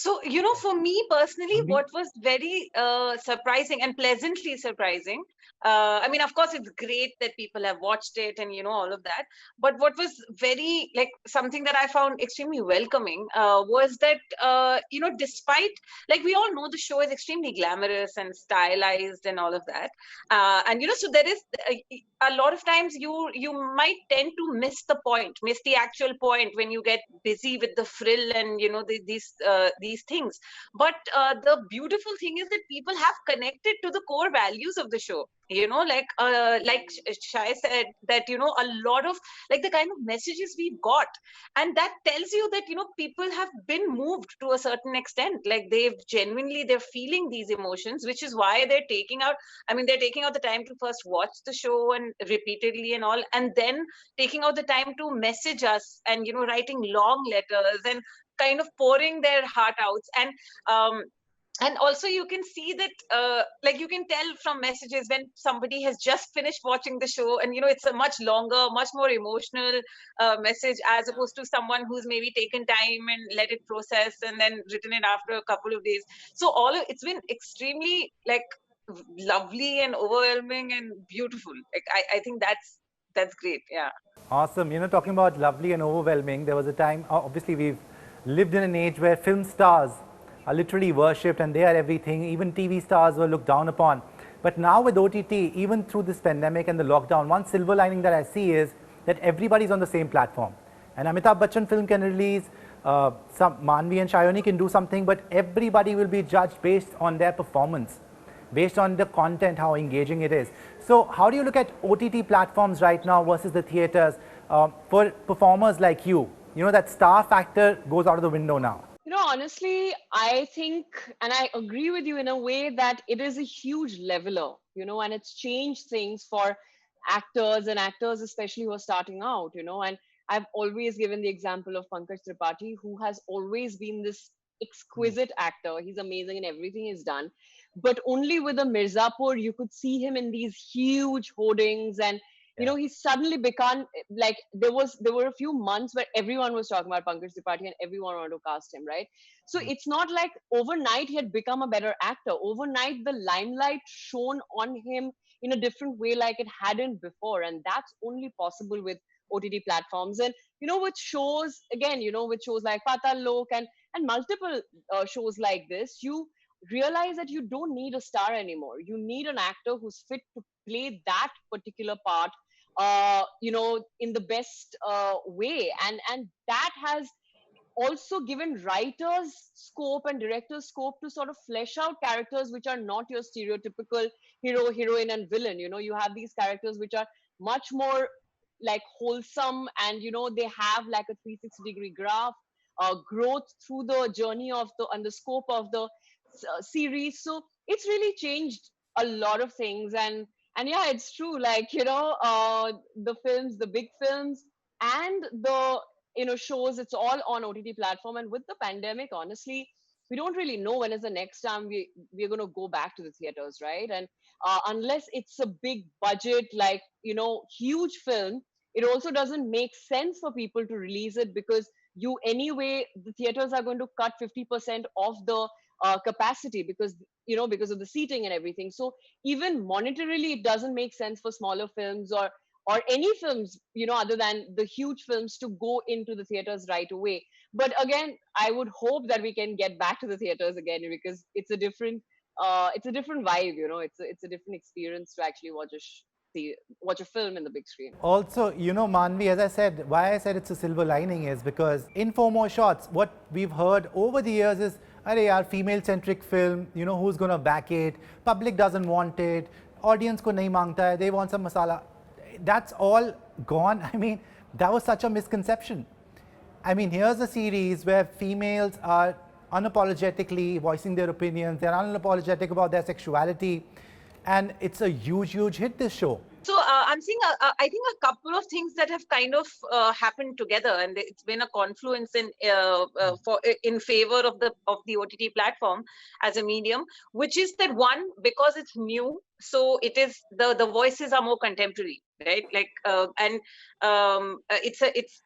So, for me personally, Manvi? what was very surprising and pleasantly surprising, I mean, of course, it's great that people have watched it and, all of that. But what was very, like, something that I found extremely welcoming was that, despite, like, we all know the show is extremely glamorous and stylized and all of that. And, so there is a lot of times you might tend to miss the actual point when you get busy with the frill and these things. But the beautiful thing is that people have connected to the core values of the show. Shai said that a lot of, like, the kind of messages we've got, and that tells you that people have been moved to a certain extent. Like, they're feeling these emotions, which is why they're taking out the time to first watch the show and repeatedly and all, and then taking out the time to message us and writing long letters and kind of pouring their heart out. And also you can see that, like, you can tell from messages when somebody has just finished watching the show, and it's a much longer, much more emotional message, as opposed to someone who's maybe taken time and let it process and then written it after a couple of days. So it's been extremely, like, lovely and overwhelming and beautiful. Like, I think that's great. Yeah. Awesome. Talking about lovely and overwhelming, there was a time, obviously, we've lived in an age where film stars are literally worshipped and they are everything. Even TV stars were looked down upon. But now with OTT, even through this pandemic and the lockdown, one silver lining that I see is that everybody's on the same platform. An Amitabh Bachchan film can release, some Manvi and Shayoni can do something, but everybody will be judged based on their performance, based on the content, how engaging it is. So how do you look at OTT platforms right now versus the theaters for performers like you? That star factor goes out of the window now. Honestly, I think, and I agree with you in a way that it is a huge leveler, and it's changed things for actors, especially who are starting out, and I've always given the example of Pankaj Tripathi, who has always been this exquisite actor. He's amazing in everything he's done. But only with the Mirzapur, you could see him in these huge hoardings, and he's suddenly become like, there were a few months where everyone was talking about Pankaj Tripathi and everyone wanted to cast him, right? So it's not like overnight he had become a better actor. Overnight, the limelight shone on him in a different way like it hadn't before, and that's only possible with OTT platforms. And with shows, again, with shows like Patal Lok and multiple shows like this, you realize that you don't need a star anymore. You need an actor who's fit to play that particular part, in the best way. And that has also given writers scope and directors scope to sort of flesh out characters which are not your stereotypical hero, heroine, and villain. You have these characters which are much more like wholesome, and they have like a 360-degree graph, growth through the journey of the and the scope of the series. So it's really changed a lot of things. And yeah, it's true, like, the films, the big films, and the shows, it's all on OTT platform. And with the pandemic, honestly, we don't really know when is the next time we're going to go back to the theaters, right? And unless it's a big budget, like, huge film, it also doesn't make sense for people to release it, because anyway, the theaters are going to cut 50% of the capacity, because of the seating and everything. So even monetarily, it doesn't make sense for smaller films, or any films, other than the huge films, to go into the theaters right away. But again, I would hope that we can get back to the theaters again, because it's a different vibe. It's a different experience to actually watch a film in the big screen. Also, Manvi, as I said, why I said it's a silver lining is because in Four More Shots, what we've heard over the years is, "Arey yaar, female-centric film, who's going to back it? Public doesn't want it. Audience ko nahi mangta hai. They want some masala." That's all gone. I mean, that was such a misconception. I mean, here's a series where females are unapologetically voicing their opinions. They're unapologetic about their sexuality. And it's a huge, huge hit, this show. So I'm seeing, I think, a couple of things that have kind of happened together, and it's been a confluence in favor of the OTT platform as a medium, which is that, one, because it's new, so it is the voices are more contemporary. right? Like and it's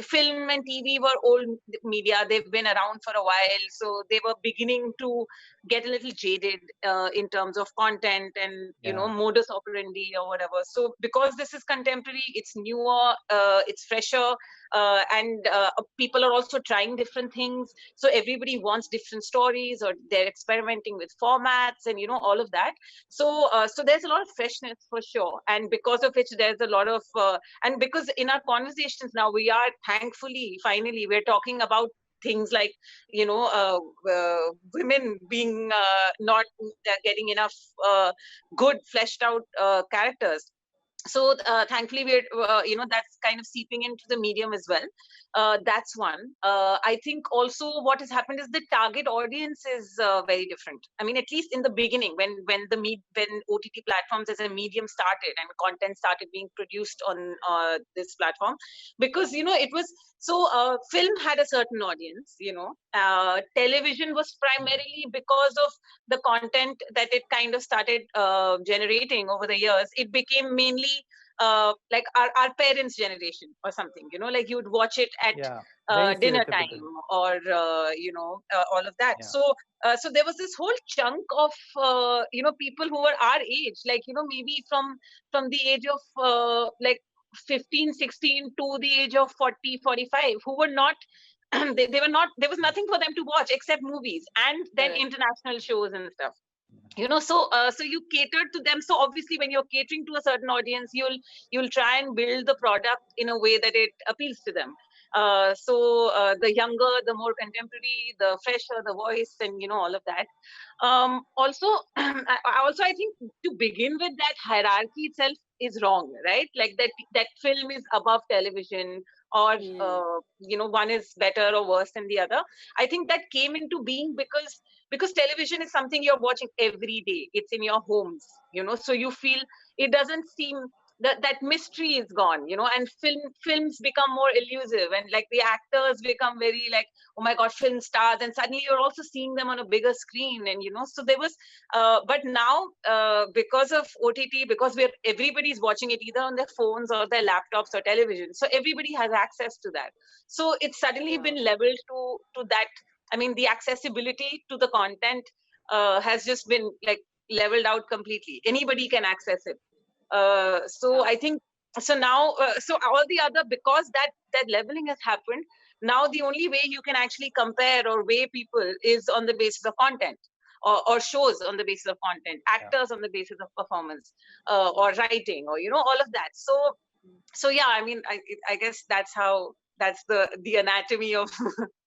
film and TV were old media. They've been around for a while, so they were beginning to get a little jaded in terms of content and modus operandi or whatever. So because this is contemporary, it's newer, it's fresher, and people are also trying different things. So everybody wants different stories, or they're experimenting with formats and all of that. So so there's a lot of freshness for sure, and because of which there's a lot of and because in our conversations now we are thankfully finally we're talking about things like women being not getting enough good fleshed out characters. So thankfully we're that's kind of seeping into the medium as well. That's one. I think also what has happened is the target audience is very different. I mean, at least in the beginning, when OTT platforms as a medium started and content started being produced on this platform, because it was so film had a certain audience. Television was primarily because of the content that it kind of started generating over the years. It became mainly like our parents' generation or something, like you would watch it at dinner time or all of that. So so there was this whole chunk of people who were our age, like maybe from the age of like 15, 16 to the age of 40, 45, who were not they were not, there was nothing for them to watch except movies and then international shows and stuff. So so you cater to them. So obviously when you're catering to a certain audience, you'll try and build the product in a way that it appeals to them. So the younger, the more contemporary, the fresher the voice, and all of that. Also I think to begin with, that hierarchy itself is wrong, right? Like that film is above television, or one is better or worse than the other. I think that came into being because television is something you're watching every day. It's in your homes, so you feel it doesn't seem that mystery is gone, and films become more elusive, and like the actors become very like, oh my god, film stars, and suddenly you're also seeing them on a bigger screen. And so there was but now because of OTT, because everybody's watching it either on their phones or their laptops or television, so everybody has access to that. So it's suddenly been leveled to that. I mean, the accessibility to the content has just been like leveled out completely. Anybody can access it. So I think so now. So all the other, because that leveling has happened. Now the only way you can actually compare or weigh people is on the basis of content, or shows on the basis of content, actors on the basis of performance, or writing, or all of that. So yeah, I mean, I guess that's the anatomy of